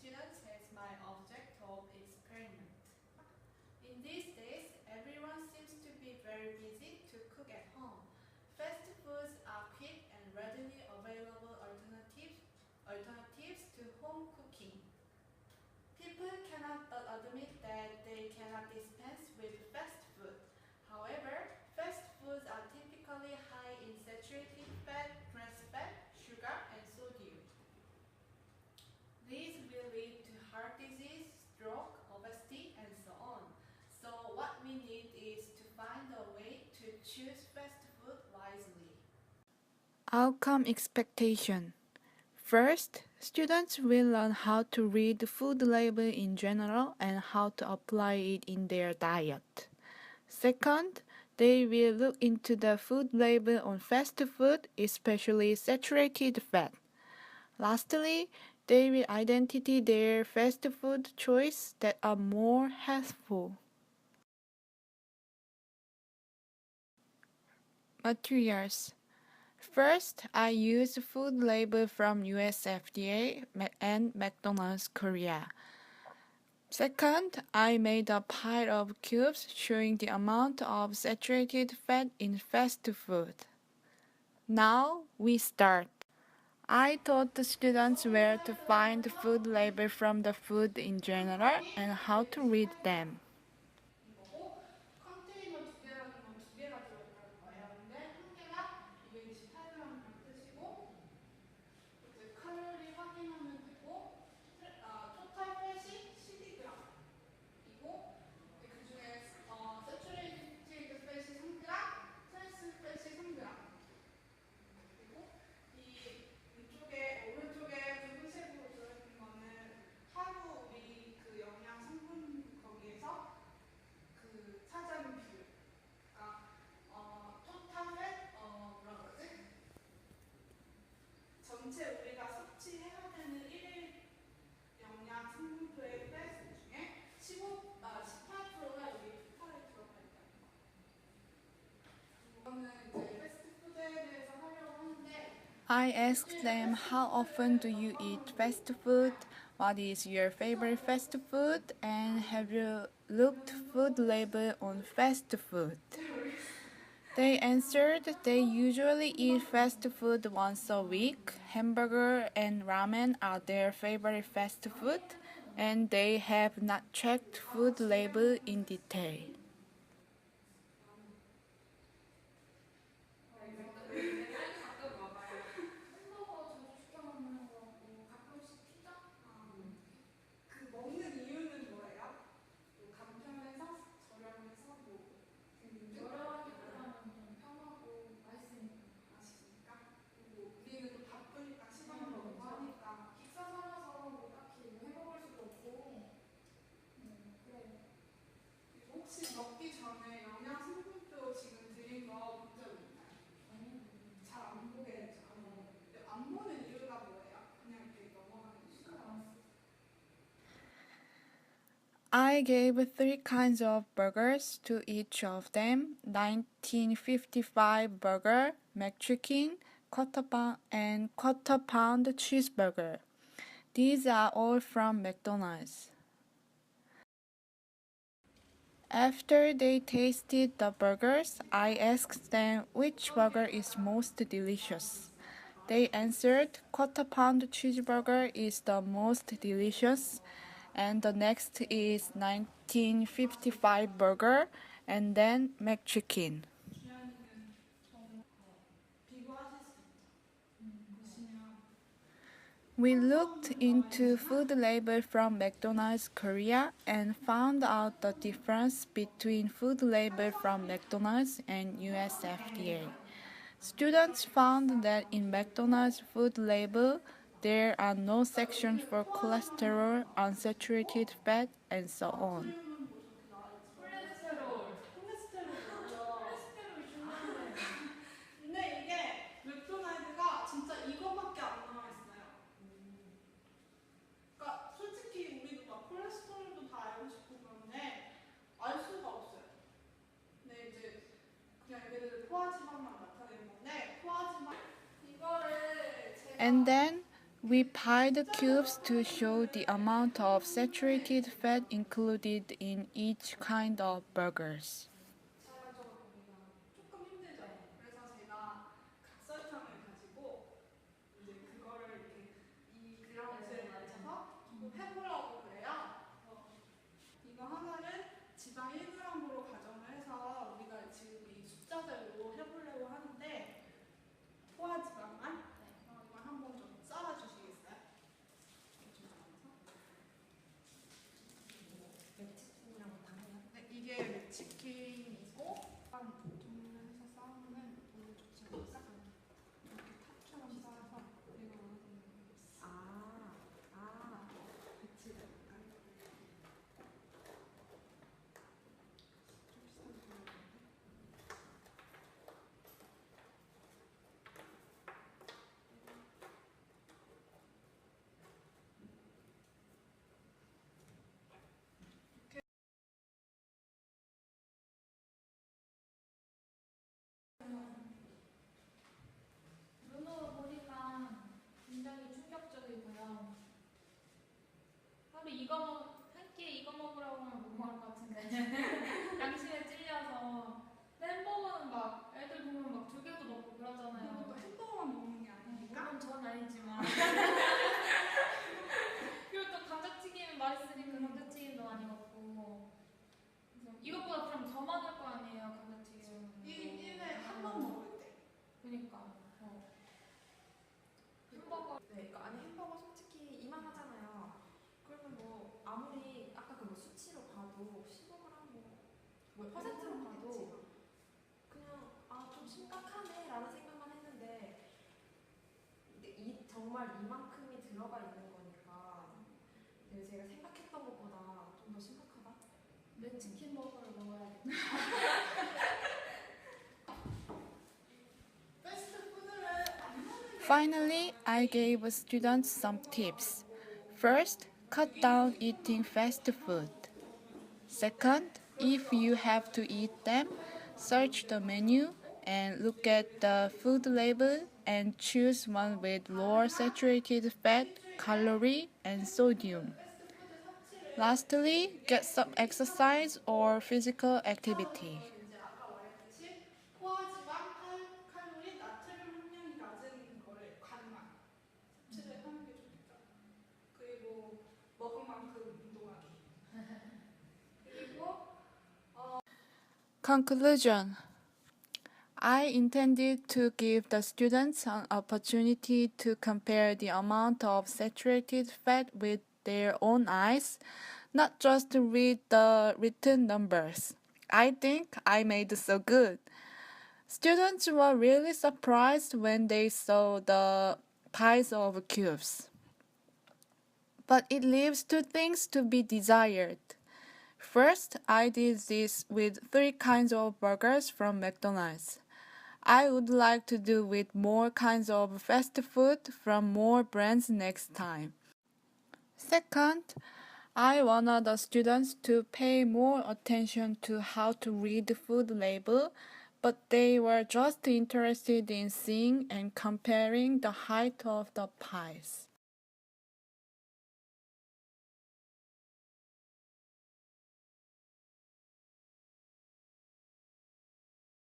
students as my object of experiment. In these days, everyone seems to be very busy to cook at home. Fast foods are quick and readily available alternatives to home cooking. People cannot but admit that they cannot dispense with fast food. However, fast foods are typically high in saturated fat, trans fat, sugar, and sodium. These will lead to heart disease, stroke, obesity, and so on. So what we need is to find a way to choose fast food wisely. Outcome expectation. First, students will learn how to read the food label in general and how to apply it in their diet. Second, they will look into the food label on fast food, especially saturated fat. Lastly, they will identify their fast food choices that are more healthful. Materials. First, I use food label from US FDA and McDonald's Korea. Second, I made a pile of cubes showing the amount of saturated fat in fast food. Now we start. I taught the students where to find the food label from the food in general and how to read them. 전체 우리가 섭취해야 되는 1일 영양 성분표의 패스 중에 18%가 여기 토탈에 들어가 있다는 거. 이거는 이제 패스트푸드에 대해서 하려고 하는데 I asked them how often do you eat fast food, what is your favorite fast food, and have you looked food label on fast food? They answered they usually eat fast food once a week. Hamburger and ramen are their favorite fast food, and they have not checked food label in detail. 혹시 먹기 전에 영양 성분표 지금 드린 거 본 적 있나요? 잘 안 보게 됐죠. 안 보는 이유가 뭐예요? 그냥 이렇게 넘어가는 이유가? I gave 3 kinds of burgers to each of them: 1955 burger, McChicken, quarter pound cheeseburger. These are all from McDonald's. After they tasted the burgers, I asked them which burger is most delicious. They answered quarter pound cheeseburger is the most delicious, and the next is 1955 burger, and then McChicken. We looked into food label from McDonald's Korea and found out the difference between food label from McDonald's and US FDA. Students found that in McDonald's food label, there are no sections for cholesterol, unsaturated fat, and so on. 근데 이게 맥도날드가 진짜 이거밖에 안 나와 있어요. 그러니까 솔직히 우리도 막 콜레스테롤도 다 알고 싶고 그런데 알 수가 없어요. 근데 이제 그냥 얘네들 포화지방만 나타내는 건데 포화지방 이거를 제가 And then We pie the cubes to show the amount of saturated fat included in each kind of burgers. 조금 힘들죠. 그래서 제가 각설탕을 가지고 이제 그거를 이렇게 이 그램수에 맞춰서 조금 해보려고 그래요. 이거 하나는 지방 1g으로 가정을 해서 우리가 지금 이 숫자대로 해보려고 하는데 포화지방만 이거 한번 좀 썰어주시겠어요? 맵치킨이라고 당해요? 네, 이게 맵치킨이고 주문해서 싸우면 별로 좋지 않았어. 이렇게 탑처럼 싸서 이거 그치. 눈으로 보니까 굉장히 충격적이고요. 하루 한 끼에 이거 먹으라고 하면 못 먹을 것 같은데 양심에 찔려서. 근데 햄버거는 막 애들 보면 막 2개도 먹고 그러잖아요. 이것도 햄버거만 먹는 게 아니니까. 물론 전 아니지만 그리고 또 감자튀김 맛있으니까 감자튀김도 많이 먹고. 그래서 이것보다 그럼 더 많을 거 아니에요, 감자튀김. 1일에 한 번 먹을 때. 그러니까 햄버거. 네, 그러니까 아니 햄버거 솔직히 이만하잖아요. 그러면 뭐 아무리 아까 그 뭐 수치로 봐도 15g 뭐 퍼센트로 봐도 그냥 좀 심각하네라는 생각만 했는데 근데 정말 이만큼이 들어가 있는 거니까 제가 생각했던 것보다 좀 더 심각하다. 내 치킨 버거를 먹어야겠다. Finally, I gave students some tips. First, cut down eating fast food. Second, if you have to eat them, search the menu and look at the food label and choose one with lower saturated fat, calorie, and sodium. Lastly, get some exercise or physical activity. 이제 아까 말했듯이 포화지방, 칼로리, 나트륨 함량이 낮은 거를 간만 섭취를 하는 게 좋겠다. 그리고 먹은 만큼 운동하기. 그리고 Conclusion. I intended to give the students an opportunity to compare the amount of saturated fat with their own eyes, not just to read the written numbers. I think I made so good. Students were really surprised when they saw the piles of cubes. But it leaves two things to be desired. First, I did this with 3 kinds of burgers from McDonald's. I would like to do with more kinds of fast food from more brands next time. Second, I wanted the students to pay more attention to how to read the food label, but they were just interested in seeing and comparing the height of the pies.